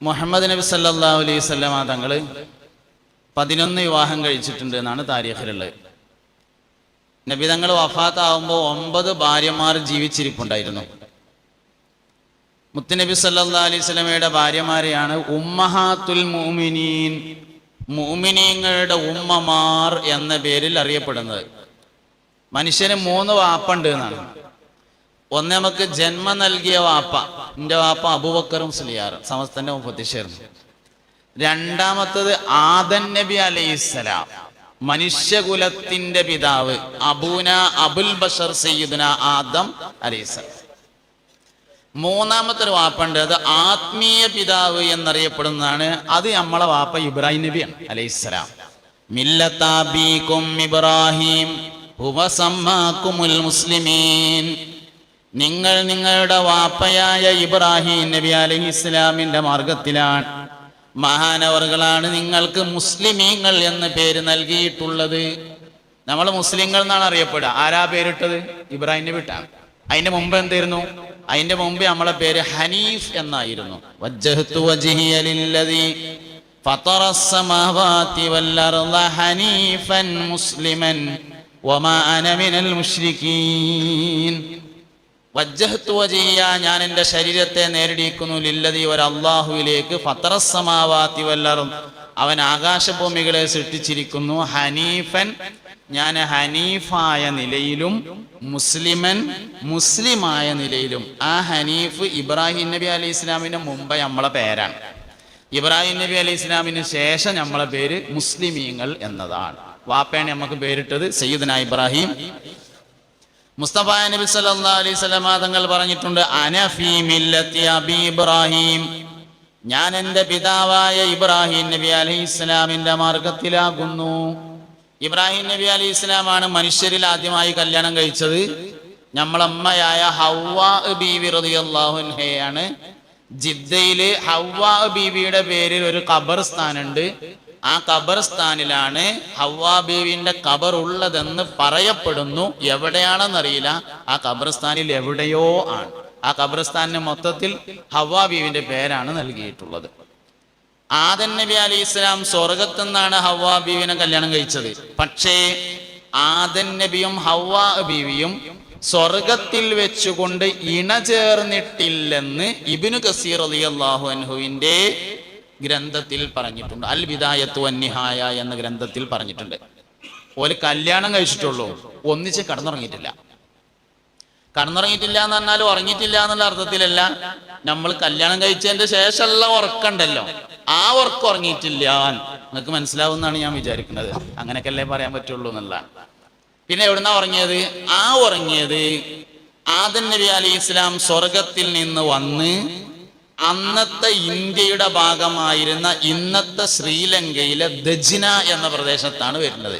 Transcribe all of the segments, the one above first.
മുഹമ്മദ് നബി സല്ലല്ലാഹു അലൈഹി വസല്ലമ തങ്ങൾ 11 വിവാഹം കഴിച്ചിട്ടുണ്ട് എന്നാണ് താരീഖിലുള്ളത്. നബി തങ്ങൾ വഫാത്താവുമ്പോൾ 9 ഭാര്യമാർ ജീവിച്ചിരിപ്പുണ്ടായിരുന്നു. മുത്തുനബി സല്ലല്ലാഹു അലൈഹി വസല്ലമയുടെ ഭാര്യമാരെയാണ് ഉമ്മഹാത്തുൽ മുഅ്മിനീൻ, മുഅ്മിനീങ്ങളുടെ ഉമ്മമാർ എന്ന പേരിൽ അറിയപ്പെടുന്നത്. മനുഷ്യന് 3 വാപ്പുണ്ട് എന്നാണ്. ഒന്ന് നമുക്ക് ജന്മം നൽകിയ വാപ്പ, എൻ്റെ വാപ്പ അബൂബക്കർ മുസ്ലിയാർ സമസ്തന്റെ മുഫത്തിശ്ശേർന്നു. രണ്ടാമത്തത് ആദം നബി അലൈഹിസ്സലാം, മനുഷ്യകുലത്തിന്റെ പിതാവ്, അബൂന അബുൽ ബഷർ സയ്യിദുന ആദം അലൈഹിസ്സലാം. മൂന്നാമത്തെ ഒരു വാപ്പുണ്ട്, അത് ആത്മീയ പിതാവ് എന്നറിയപ്പെടുന്നതാണ്. അത് നമ്മളെ വാപ്പ ഇബ്രാഹിം നബിയാണ് അലൈഹിസ്സലാം. മില്ലത്താബീകും ഇബ്രാഹിം ഹുവ സമ്മാകുമുൽ മുസ്ലിമീൻ, നിങ്ങൾ നിങ്ങളുടെ വാപ്പയായ ഇബ്രാഹിം നബി അലൈഹിസ്സലാമിന്റെ മാർഗത്തിലാണ്, മഹാനവറുകളാണ് നിങ്ങൾക്ക് മുസ്ലിമീങ്ങൾ എന്ന പേര് നൽകിയിട്ടുള്ളത്. നമ്മൾ മുസ്ലിങ്ങൾ എന്നാണ് അറിയപ്പെടുക. ആരാ പേരിട്ടത്? ഇബ്രാഹിം നബി ഇട്ടാണ്. അതിന്റെ മുമ്പ് എന്തായിരുന്നു? അതിന്റെ മുമ്പ് നമ്മളെ പേര് ഹനീഫ് എന്നായിരുന്നു. വജ്ജഹ്തു വജ്ഹിയ ലില്ലദീ ഫതറസ് സമാവാതി വൽ അർള ഹനീഫൻ മുസ്ലിമൻ വമാ അന മിനൽ മുശ്രികീൻ. വജ്ജഹ്തു വജ്ഹിയ, ഞാൻ എൻ്റെ ശരീരത്തെ നേരിടിക്കുന്നു, ലില്ലദീ, ഒരു അല്ലാഹുവിലേക്ക്, ഫതറസ് സമാവാതി വൽ അർള, അവൻ ആകാശഭൂമികളെ സൃഷ്ടിച്ചിരിക്കുന്നു, ഹനീഫൻ, ഞാൻ ഹനീഫായ നിലയിലും, മുസ്ലിമൻ, മുസ്ലിമായ നിലയിലും. ആ ഹനീഫ് ഇബ്രാഹിം നബി അലൈഹി ഇസ്ലാമിന് മുമ്പ് നമ്മളെ പേരാണ്. ഇബ്രാഹിം നബി അലൈഹി ഇസ്ലാമിന് ശേഷം നമ്മളെ പേര് മുസ്ലിമീങ്ങൾ എന്നതാണ്. വാപ്പയാണ് നമുക്ക് പേരിട്ടത് സയ്യിദുനാ ഇബ്രാഹിം. മുസ്തഫ നബി സല്ലല്ലാഹു അലൈഹി വസല്ലം തങ്ങൾ പറഞ്ഞിട്ടുണ്ട്, അന ഫീ മില്ലത്തി അബി ഇബ്രാഹിം, ഞാൻ എൻ്റെ പിതാവായ ഇബ്രാഹിം നബി അലൈഹി ഇസ്ലാമിന്റെ മാർഗത്തിലാകുന്നു. ഇബ്രാഹിം നബി അലൈഹി ഇസ്ലാമാണ് മനുഷ്യരിൽ ആദ്യമായി കല്യാണം കഴിച്ചത്. നമ്മളമ്മയായ ഹവ്വാ ബീവി റളിയല്ലാഹു അൻഹയാണ്. ജിദ്ദയില് ഹവ്വാ ബീവിയുടെ പേരിൽ ഒരു ഖബർസ്ഥാനുണ്ട്. ആ ഖബർസ്ഥാനിലാണ് ഹവ്വാ ബീവിന്റെ ഖബർ ഉള്ളതെന്ന് പറയപ്പെടുന്നു. എവിടെയാണെന്നറിയില്ല. ആ ഖബർസ്ഥാനിൽ എവിടെയോ ആണ്. ആ ഖബർസ്ഥാനിന് മൊത്തത്തിൽ ഹവ്വാ ബീവിന്റെ പേരാണ് നൽകിയിട്ടുള്ളത്. ആദം നബി അലൈഹി ഇസ്ലാം സ്വർഗത്തു നിന്നാണ് ഹവ്വാ ബീവിനെ കല്യാണം കഴിച്ചത്. പക്ഷേ ആദം നബിയും ഹവ്വാ ബീവിയും സ്വർഗത്തിൽ വെച്ചുകൊണ്ട് ഇണചേർന്നിട്ടില്ലെന്ന് ഇബ്നു കസീർ റളിയല്ലാഹു അൻഹുവിന്റെ ഗ്രന്ഥത്തിൽ പറഞ്ഞിട്ടുണ്ട്. അൽ ബിദായത്തു വന്നിഹായ എന്ന ഗ്രന്ഥത്തിൽ പറഞ്ഞിട്ടുണ്ട്. ഓല് കല്യാണം കഴിച്ചിട്ടുള്ളൂ, ഒന്നിച്ച് കടന്നുറങ്ങിയിട്ടില്ല. കടന്നുറങ്ങിയിട്ടില്ല എന്ന് പറഞ്ഞാൽ ഉറങ്ങിയിട്ടില്ല എന്നുള്ള അർത്ഥത്തിലല്ല. നമ്മൾ കല്യാണം കഴിച്ചതിന്റെ ശേഷമുള്ള ഉറക്കണ്ടല്ലോ, ആ ഉറക്കം ഉറങ്ങിയിട്ടില്ല. നിങ്ങൾക്ക് മനസ്സിലാവുമെന്നാണ് ഞാൻ വിചാരിക്കുന്നത്. അങ്ങനെയൊക്കെയല്ലേ പറയാൻ പറ്റുള്ളൂ എന്നുള്ള. പിന്നെ എവിടുന്നാ ഉറങ്ങിയത്? ആ ഉറങ്ങിയത് ആദം നബി അലൈഹി ഇസ്ലാം സ്വർഗത്തിൽ നിന്ന് വന്ന് അന്നത്തെ ഇന്ത്യയുടെ ഭാഗമായിരുന്ന ഇന്നത്തെ ശ്രീലങ്കയിലെ ദജ്ന എന്ന പ്രദേശത്താണ് വരുന്നത്.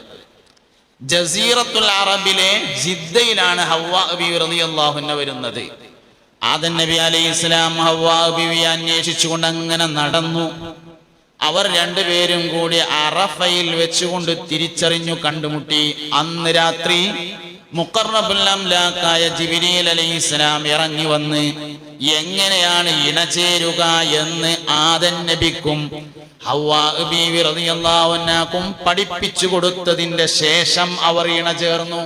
ജസീറത്തുൽ അറബിലെ ജിദ്ദയിലാണ് ഹവ്വാ ബീവി റളിയല്ലാഹു അൻഹ വരുന്നത്. ആദം നബി അലൈഹി ഇസ്ലാം ഹവ്വാ ബീവിയെ അന്വേഷിച്ചുകൊണ്ട് അങ്ങനെ നടന്നു. അവർ രണ്ടുപേരും കൂടി അറഫയിൽ വെച്ചുകൊണ്ട് തിരിച്ചറിഞ്ഞു, കണ്ടുമുട്ടി. അന്ന് രാത്രി മുഖറബുൽ അംലാക്കായ ജിബ്രീൽ അലൈഹിസ്സലാം ഇറങ്ങി വന്ന് എങ്ങനെയാണ് ഇണചേരുക എന്ന് ആദം നബിക്കും ഹവ്വാ ബീവി റളിയല്ലാഹു അൻഹക്കും പഠിപ്പിച്ചു കൊടുത്തതിന്റെ ശേഷം അവർ ഇണചേർന്നു.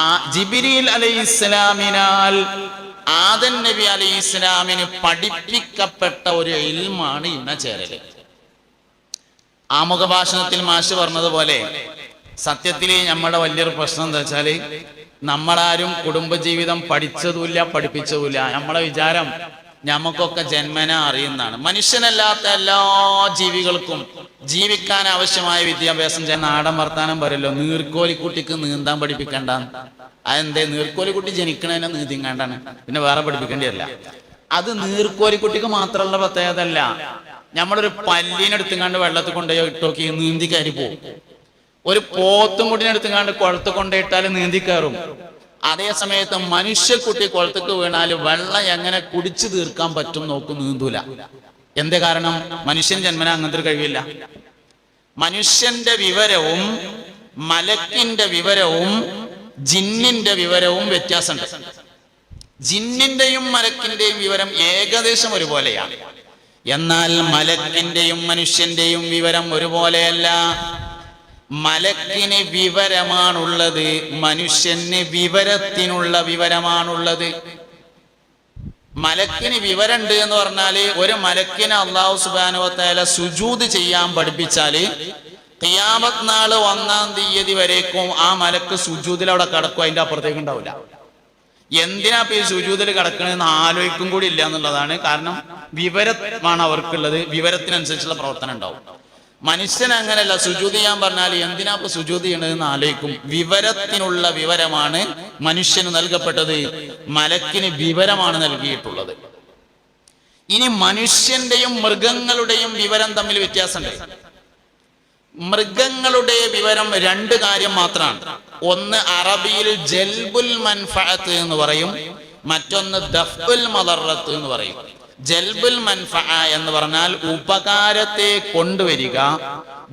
ആ ജിബ്രീൽ അലൈഹിസ്സലാമിനാൽ ആദം നബി അലൈഹിസ്സലാമിന് പഠിപ്പിക്കപ്പെട്ട ഒരു ഇൽമാണ് ഇണചേരല്. ആമുഖ ഭാഷണത്തിൽ മാഷ് പറഞ്ഞതുപോലെ സത്യത്തിൽ നമ്മുടെ വലിയൊരു പ്രശ്നം എന്താ വെച്ചാല്, നമ്മളാരും കുടുംബജീവിതം പഠിച്ചതുമില്ല, പഠിപ്പിച്ചതുമില്ല. നമ്മളെ വിചാരം നമുക്കൊക്കെ ജന്മന അറിയുന്നതാണ്. മനുഷ്യനല്ലാത്ത എല്ലാ ജീവികൾക്കും ജീവിക്കാൻ ആവശ്യമായ വിദ്യാഭ്യാസം. നാടൻ വർത്താനം പറയല്ലോ, നീർക്കോലിക്കുട്ടിക്ക് നീന്താൻ പഠിപ്പിക്കേണ്ട. അതെന്തേ? നീർക്കോലിക്കുട്ടി ജനിക്കണതിനെ നീന്തിങ്ങാണ്ടാണ്, പിന്നെ വേറെ പഠിപ്പിക്കേണ്ടിയല്ല. അത് നീർക്കോലിക്കുട്ടിക്ക് മാത്രമുള്ള പ്രത്യേകത അല്ല. നമ്മളൊരു പല്ലിനെടുത്തുങ്ങാണ്ട് വെള്ളത്തിൽ കൊണ്ടുപോയി ഇട്ടോക്കി നീന്തി കയറി പോകും. ഒരു പോത്തും കുട്ടിനെടുത്തുങ്ങാണ്ട് കുളത്ത് കൊണ്ടുപോയിട്ടാൽ നീന്തി കയറും. അതേ സമയത്ത് മനുഷ്യക്കുട്ടി കുളത്തേക്ക് വീണാൽ വെള്ളം എങ്ങനെ കുടിച്ചു തീർക്കാൻ പറ്റും നോക്കും, നീന്തൂല. എന്തേ കാരണം? മനുഷ്യൻ ജന്മന അങ്ങനത്തെ ഒരു കഴിവില്ല. മനുഷ്യന്റെ വിവരവും മലക്കിന്റെ വിവരവും ജിന്നിന്റെ വിവരവും വ്യത്യാസമുണ്ട്. ജിന്നിന്റെയും മലക്കിന്റെയും വിവരം ഏകദേശം ഒരുപോലെയാണ്. എന്നാൽ മലക്കിന്റെയും മനുഷ്യന്റെയും വിവരം ഒരുപോലെയല്ല. മലക്കിന് വിവരമാണുള്ളത്, മനുഷ്യന് വിവരത്തിനുള്ള വിവരമാണുള്ളത്. മലക്കിന് വിവരമുണ്ട് എന്ന് പറഞ്ഞാല് ഒരു മലക്കിന് അല്ലാഹു സുബ്ഹാനഹു വ തആല സുജൂദ് ചെയ്യാൻ പഠിപ്പിച്ചാല് ഖിയാമത്ത് നാള് 1-ാം തീയതി വരേക്കും ആ മലക്ക് സുജൂദിൽ അവിടെ കിടക്കും, അതിന്റെ അപ്പുറത്തേക്ക് ഉണ്ടാവില്ല. എന്തിനാ ഈ സുജൂദിൽ കിടക്കണെന്ന് ആലോചിക്കും കൂടി ഇല്ല എന്നുള്ളതാണ്. കാരണം വിവരമാണ് അവർക്കുള്ളത്, വിവരത്തിനനുസരിച്ചുള്ള പ്രവർത്തനം ഉണ്ടാവും. മനുഷ്യൻ അങ്ങനെയല്ല. സുജൂദ് ചെയ്യാൻ പറഞ്ഞാൽ എന്തിനാ ഇപ്പൊ സുജൂദ് ചെയ്യണതെന്ന് ആലോചിക്കും. വിവരത്തിനുള്ള വിവരമാണ് മനുഷ്യന് നൽകപ്പെട്ടത്, മലക്കിന് വിവരമാണ് നൽകിയിട്ടുള്ളത്. ഇനി മനുഷ്യന്റെയും മൃഗങ്ങളുടെയും വിവരം തമ്മിൽ വ്യത്യാസമുണ്ട്. മൃഗങ്ങളുടെ വിവരം 2 കാര്യം മാത്രമാണ്. ഒന്ന് അറബിയിൽ ജൽബുൽ മൻഫഅത്ത് എന്ന് പറയും, മറ്റൊന്ന് ദഫ്ഉൽ മദറത്ത് എന്ന് പറയും. ജൽബുൽ മൻഫഅ എന്ന് പറഞ്ഞാൽ ഉപകാരത്തെ കൊണ്ടുവരിക,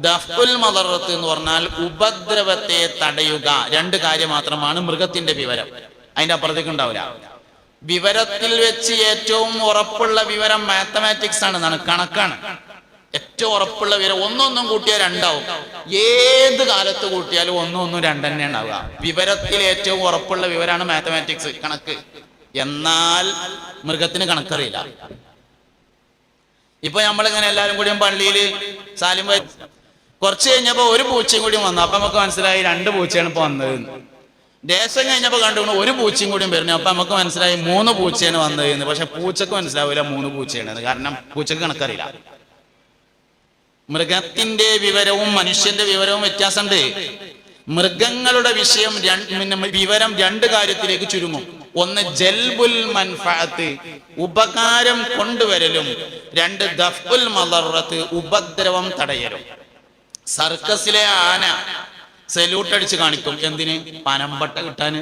ദഫ്ഉൽ മദറത്ത് എന്ന് പറഞ്ഞാൽ ഉപദ്രവത്തെ തടയുക. 2 കാര്യം മാത്രമാണ് മൃഗത്തിന്റെ വിവരം, അതിന്റെ അപ്പുറത്തേക്ക് ഉണ്ടാവില്ല. വിവരത്തിൽ വെച്ച് ഏറ്റവും ഉറപ്പുള്ള വിവരം മാത്തമാറ്റിക്സ് ആണ്, കണക്കാണ്. ഏറ്റവും ഉറപ്പുള്ള വിവരം ഒന്നൊന്നും കൂട്ടിയാൽ 2 ആവും. ഏത് കാലത്ത് കൂട്ടിയാലും 1-1 2 തന്നെ ഉണ്ടാവുക. വിവരത്തിൽ ഏറ്റവും ഉറപ്പുള്ള വിവരമാണ് മാത്തമാറ്റിക്സ്, കണക്ക്. എന്നാൽ മൃഗത്തിന് കണക്കറിയില്ല. ഇപ്പൊ നമ്മളിങ്ങനെ എല്ലാവരും കൂടിയും പള്ളിയിൽ സാലിം കുറച്ച് കഴിഞ്ഞപ്പോ ഒരു പൂച്ചയും കൂടി വന്നു. അപ്പൊ നമുക്ക് മനസ്സിലായി 2 പൂച്ചയാണ് ഇപ്പൊ വന്നത്. ദേശം കഴിഞ്ഞപ്പോ കണ്ടു ഒരു പൂച്ചയും കൂടിയും വരുന്നു. അപ്പൊ നമുക്ക് മനസ്സിലായി 3 പൂച്ചയാണ് വന്നത്. പക്ഷെ പൂച്ചക്ക് മനസ്സിലാവില്ല 3 പൂച്ചയാണ്, കാരണം പൂച്ചക്ക് കണക്കറിയില്ല. മൃഗത്തിന്റെ വിവരവും മനുഷ്യന്റെ വിവരവും വ്യത്യാസമുണ്ട്. മൃഗങ്ങളുടെ വിഷയം വിവരം 2 കാര്യത്തിലേക്ക് ചുരുങ്ങും. ഒന്ന് ജൽബുൽ മൻഫഅത്ത്, ഉപകാരം കൊണ്ടുവരലും. 2 ദഫ്ഉൽ മദറത്ത്, ഉപദ്രവം തടയലും. സർക്കസിലെ ആന സല്യൂട്ട് അടിച്ച് കാണിക്കും, എന്തിന്? പനമ്പട്ട കിട്ടാന്.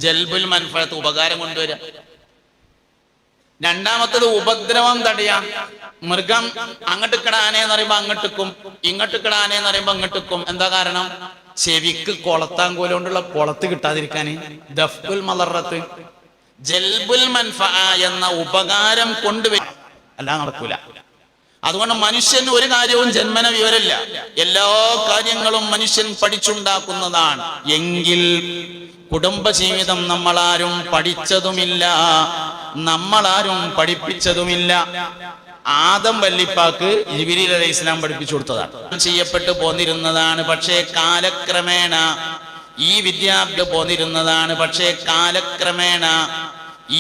ജൽബുൽ മൻഫഅത്ത്, ഉപകാരം കൊണ്ടുവരാം. രണ്ടാമത്തത് ഉപദ്രവം തടയാം. മൃഗം അങ്ങോട്ട് കിടാനേന്ന് പറയുമ്പോ അങ്ങോട്ടിക്കും, ഇങ്ങോട്ട് കിടാനേന്ന് പറയുമ്പോ അങ്ങോട്ടിക്കും. എന്താ കാരണം? ചെവിക്ക് കൊളത്താങ്കോല് കൊണ്ടുള്ള കൊളത്ത് കിട്ടാതിരിക്കാന്. ദഫ്ഉൽ മദറത്ത്. ജൽബുൽ മൻഫഅ എന്ന ഉപകാരം കൊണ്ടുവരും, അല്ലാതെ നടക്കൂല. അതുകൊണ്ട് മനുഷ്യന് ഒരു കാര്യവും ജന്മന വിവരമില്ല. എല്ലാ കാര്യങ്ങളും മനുഷ്യൻ പഠിച്ചുണ്ടാക്കുന്നതാണ്. എങ്കിൽ കുടുംബജീവിതം നമ്മളാരും പഠിച്ചതുമില്ല, നമ്മളാരും പഠിപ്പിച്ചതുമില്ല. ആദം വല്ലിപ്പാക്ക് ജിബ്രീൽ അലൈഹിസ്സലാം പഠിപ്പിച്ചു കൊടുത്തതാണ്, ചെയ്യപ്പെട്ടു പോന്നിരുന്നതാണ്. പക്ഷേ കാലക്രമേണ ഈ വിദ്യാഭ്യാസം പോന്നിരുന്നതാണ്. പക്ഷേ കാലക്രമേണ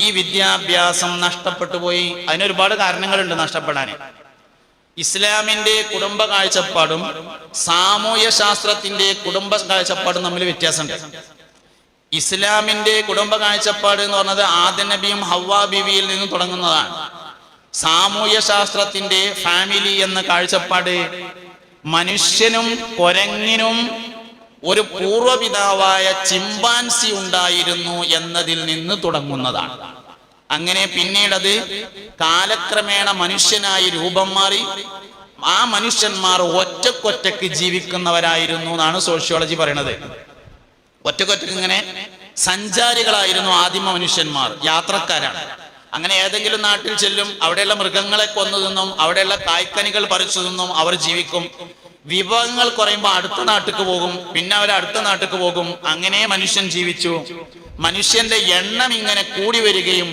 ഈ വിദ്യാഭ്യാസം നഷ്ടപ്പെട്ടു പോയി. അതിനൊരുപാട് കാരണങ്ങളുണ്ട് നഷ്ടപ്പെടാൻ. ഇസ്ലാമിന്റെ കുടുംബ കാഴ്ചപ്പാടും സാമൂഹ്യ ശാസ്ത്രത്തിന്റെ കുടുംബ കാഴ്ചപ്പാടും തമ്മിൽ വ്യത്യാസമുണ്ട്. ഇസ്ലാമിന്റെ കുടുംബ കാഴ്ചപ്പാട് എന്ന് പറഞ്ഞത് ആദം നബിയും ഹവ്വാ ബീവിയിൽ നിന്നും തുടങ്ങുന്നതാണ്. സാമൂഹ്യ ശാസ്ത്രത്തിന്റെ ഫാമിലി എന്ന കാഴ്ചപ്പാട് മനുഷ്യനും കുരങ്ങിനും ഒരു പൂർവ്വപിതാവായ ചിമ്പാൻസി ഉണ്ടായിരുന്നു എന്നതിൽ നിന്ന് തുടങ്ങുന്നതാണ്. അങ്ങനെ പിന്നീടത് കാലക്രമേണ മനുഷ്യനായി രൂപം മാറി. ആ മനുഷ്യന്മാർ ഒറ്റക്കൊറ്റക്ക് ജീവിക്കുന്നവരായിരുന്നു എന്നാണ് സോഷ്യോളജി പറയുന്നത്. ഒറ്റക്കൊറ്റക്ക് ഇങ്ങനെ സഞ്ചാരികളായിരുന്നു ആദിമ മനുഷ്യന്മാർ, യാത്രക്കാരാണ്. അങ്ങനെ ഏതെങ്കിലും നാട്ടിൽ ചെല്ലും, അവിടെയുള്ള മൃഗങ്ങളെ കൊന്നു തിന്നും, അവിടെയുള്ള കായ്ക്കനികൾ പറിച്ചു തിന്നും അവർ ജീവിക്കും. വിഭവങ്ങൾ കുറയുമ്പോൾ അടുത്ത നാട്ടിലേക്ക് പോകും, പിന്നെ അവർ അടുത്ത നാട്ടിലേക്ക് പോകും. അങ്ങനെ മനുഷ്യൻ ജീവിച്ചു. മനുഷ്യന്റെ എണ്ണം ഇങ്ങനെ കൂടി വരികയും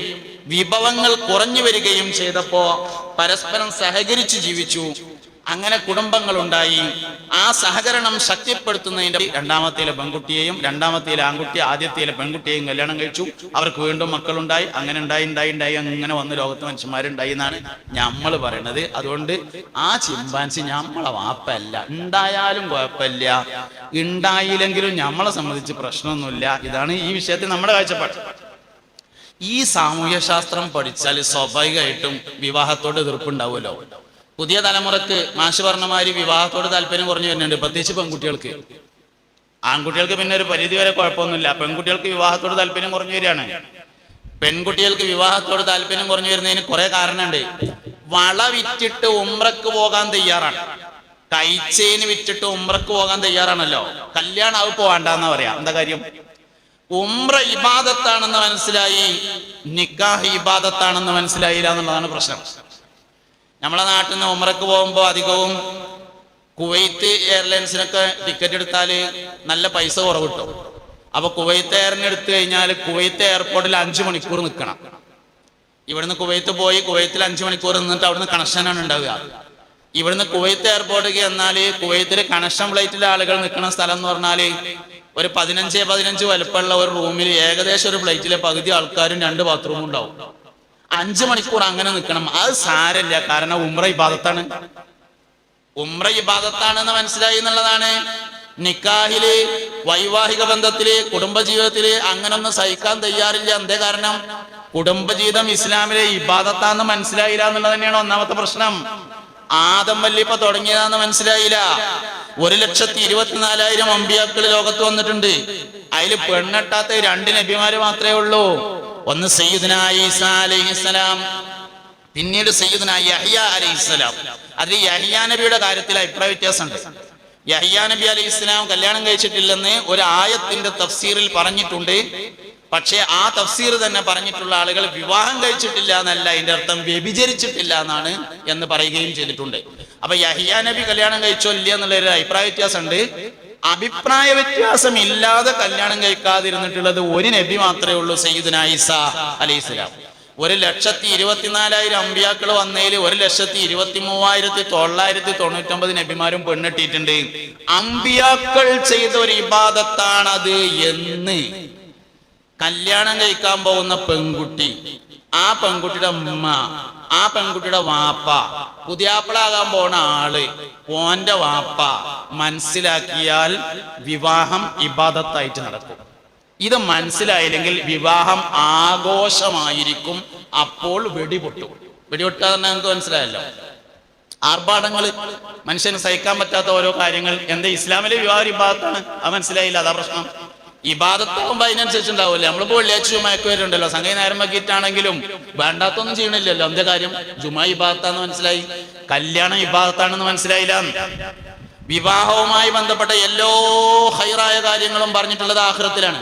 വിഭവങ്ങൾ കുറഞ്ഞു വരികയും ചെയ്തപ്പോ പരസ്പരം സഹകരിച്ച് ജീവിച്ചു. അങ്ങനെ കുടുംബങ്ങൾ ഉണ്ടായി. ആ സഹകരണം ശക്തിപ്പെടുത്തുന്നതിന്റെ രണ്ടാമത്തേലെ പെൺകുട്ടിയെയും രണ്ടാമത്തേലെ ആൺകുട്ടി ആദ്യത്തേലെ പെൺകുട്ടിയെയും കല്യാണം കഴിച്ചു. അവർക്ക് വീണ്ടും മക്കളുണ്ടായി. അങ്ങനെ ഉണ്ടായി അങ്ങനെ വന്ന് ലോകത്ത് മനുഷ്യന്മാരുണ്ടായി എന്നാണ് നമ്മൾ പറയുന്നത്. അതുകൊണ്ട് ആ ചിമ്പാൻസി നമ്മളെ വാപ്പല്ല. ഉണ്ടായാലും കുഴപ്പമില്ല, ഉണ്ടായില്ലെങ്കിലും നമ്മളെ സംബന്ധിച്ച് പ്രശ്നമൊന്നുമില്ല. ഇതാണ് ഈ വിഷയത്തിൽ നമ്മുടെ കാഴ്ചപ്പാട്. ഈ സാമൂഹ്യ ശാസ്ത്രം പഠിച്ചാൽ സ്വാഭാവികമായിട്ടും വിവാഹത്തോട് എതിർപ്പുണ്ടാവുമല്ലോ. പുതിയ തലമുറക്ക് മാഷ് പറഞ്ഞമാതിരി വിവാഹത്തോട് താല്പര്യം കുറഞ്ഞു വരുന്നുണ്ട്, പ്രത്യേകിച്ച് പെൺകുട്ടികൾക്ക്. ആൺകുട്ടികൾക്ക് പിന്നെ ഒരു പരിധി വരെ കുഴപ്പമൊന്നുമില്ല. പെൺകുട്ടികൾക്ക് വിവാഹത്തോട് താല്പര്യം കുറഞ്ഞു വരികയാണ്. പെൺകുട്ടികൾക്ക് വിവാഹത്തോട് താല്പര്യം കുറഞ്ഞു വരുന്നതിന് കുറെ കാരണമുണ്ട്. വള വിറ്റിട്ട് ഉംറക്ക് പോകാൻ തയ്യാറാണ്, കൈച്ചേന് വിറ്റിട്ട് ഉംറക്ക് പോകാൻ തയ്യാറാണല്ലോ. കല്യാണം അത് പോകണ്ടെന്നാ പറയാ. എന്താ കാര്യം? ഉംറ ഇബാദത്താണെന്ന് മനസ്സിലായി, നിക്കാഹ് ഇബാദത്താണെന്ന് മനസ്സിലായില്ല എന്നുള്ളതാണ് പ്രശ്നം. നമ്മളെ നാട്ടിൽ നിന്ന് ഉംറക്ക് പോകുമ്പോൾ അധികവും കുവൈത്ത് എയർലൈൻസിനൊക്കെ ടിക്കറ്റ് എടുത്താൽ നല്ല പൈസ കുറവ് കിട്ടും. അപ്പൊ കുവൈത്ത് എയറിന് എടുത്തു കഴിഞ്ഞാൽ കുവൈത്ത് എയർപോർട്ടിൽ 5 മണിക്കൂർ നിൽക്കണം. ഇവിടുന്ന് കുവൈത്ത് പോയി കുവൈത്തിൽ 5 മണിക്കൂർ നിന്നിട്ട് അവിടുന്ന് കണക്ഷനാണ് ഉണ്ടാവുക. ഇവിടുന്ന് കുവൈത്ത് എയർപോർട്ടിലേക്ക് എന്നാൽ കുവൈത്തിൽ കണക്ഷൻ ഫ്ലൈറ്റിലെ ആളുകൾ നിൽക്കുന്ന സ്ഥലം എന്ന് പറഞ്ഞാൽ ഒരു 15 വലുപ്പമുള്ള ഒരു റൂമിൽ ഏകദേശം ഒരു ഫ്ലൈറ്റിലെ പകുതി ആൾക്കാരും 2 ബാത്റൂമും ഉണ്ടാവും. 5 മണിക്കൂർ അങ്ങനെ നിൽക്കണം. അത് സാരമില്ല, കാരണം ഉംറ ഇബാദത്താണ്. ഉംറ ഇബാദത്താണെന്ന് മനസ്സിലായി എന്നുള്ളതാണ്. നിക്കാഹില്, വൈവാഹിക ബന്ധത്തില്, കുടുംബജീവിതത്തില് അങ്ങനൊന്നും സഹിക്കാൻ തയ്യാറില്ല. എന്തേ കാരണം? കുടുംബജീവിതം ഇസ്ലാമിലെ ഇബാദത്താന്ന് മനസ്സിലായില്ല എന്നുള്ളത് തന്നെയാണ് ഒന്നാമത്തെ പ്രശ്നം. ആദം വല്ലിപ്പ തുടങ്ങിയതാന്ന് മനസ്സിലായില്ല. 1,24,000 അമ്പിയാക്കൾ ലോകത്ത് വന്നിട്ടുണ്ട്. അതിൽ പെണ്ണെട്ടാത്ത 2 നബിമാര് മാത്രമേ ഉള്ളൂ. ഒന്ന് സയ്യിദുനാ ഈസാ അലൈഹിസ്സലാം, പിന്നീട് സയ്യിദുനാ യഹ്യ അലൈഹിസ്സലാം. അതിൽ യഹ്യ നബിയുടെ കാര്യത്തിൽ അഭിപ്രായ വ്യത്യാസമുണ്ട്. യഹ്യ നബി അലൈഹി ഇസ്ലാം കല്യാണം കഴിച്ചിട്ടില്ലെന്ന് ഒരു ആയത്തിന്റെ തഫ്സീറിൽ പറഞ്ഞിട്ടുണ്ട്. പക്ഷെ ആ തഫ്സീർ തന്നെ പറഞ്ഞിട്ടുള്ള ആളുകൾ വിവാഹം കഴിച്ചിട്ടില്ല എന്നല്ല, അതിന്റെ അർത്ഥം വ്യഭിചരിച്ചിട്ടില്ല എന്നാണ് എന്ന് പറയുകയും ചെയ്തിട്ടുണ്ട്. അപ്പൊ യഹ്യ നബി കല്യാണം കഴിച്ചോ ഇല്ല എന്നുള്ള ഒരു അഭിപ്രായ വ്യത്യാസമുണ്ട്. അഭിപ്രായ വ്യത്യാസം ഇല്ലാതെ കല്യാണം കഴിക്കാതിരുന്നിട്ടുള്ളത് ഒരു നബി മാത്രമേ ഉള്ളൂ, സയ്യിദുനാ ഈസാ അലൈഹിസ്സലാം. 1,24,000 അമ്പിയാക്കൾ വന്നതിൽ 1,23,999 നബിമാരും പെണ്ണെട്ടിയിട്ടുണ്ട്. അമ്പിയാക്കൾ ചെയ്ത ഒരു ഇബാദത്താണത് എന്ന് കല്യാണം കഴിക്കാൻ പോകുന്ന പെൺകുട്ടി, ആ പെൺകുട്ടിയുടെ ഉമ്മ, ആ പെൺകുട്ടിയുടെ വാപ്പ, പുതിയാപ്പിളാകാൻ പോണ ആള്, ഓന്റെ വാപ്പ മനസ്സിലാക്കിയാൽ വിവാഹം ഇബാദത്തായിട്ട് നടക്കും. ഇത് മനസ്സിലായില്ലെങ്കിൽ വിവാഹം ആഘോഷമായിരിക്കും. അപ്പോൾ വെടിപൊട്ടും. വെടിപൊട്ടാതെ നമുക്ക് മനസ്സിലായല്ലോ. ആർഭാടങ്ങൾ, മനുഷ്യന് സഹിക്കാൻ പറ്റാത്ത ഓരോ കാര്യങ്ങൾ. എന്താ ഇസ്ലാമിലെ വിവാഹം ഇബാദത്താണ്, അത് മനസ്സിലായില്ല, അതാ പ്രശ്നം. ഇബാദത്താകുമ്പോൾ അതിനനുസരിച്ചുണ്ടാവില്ലേ. നമ്മളിപ്പോൾ വെള്ളിയാഴ്ച ജുമാക്ക് വരുന്നുണ്ടല്ലോ, സംഗതി നേരം വൈകിട്ടാണെങ്കിലും വേണ്ടാത്തൊന്നും ചെയ്യണില്ലല്ലോ. എന്താ കാര്യം? ജുമാ ഇബാദത്താന്ന് മനസ്സിലായി, കല്യാണം ഇബാദത്താണെന്ന് മനസ്സിലായില്ല. വിവാഹവുമായി ബന്ധപ്പെട്ട എല്ലാ ഹൈറായ കാര്യങ്ങളും പറഞ്ഞിട്ടുള്ളത് ആഖിറത്തിലാണ്.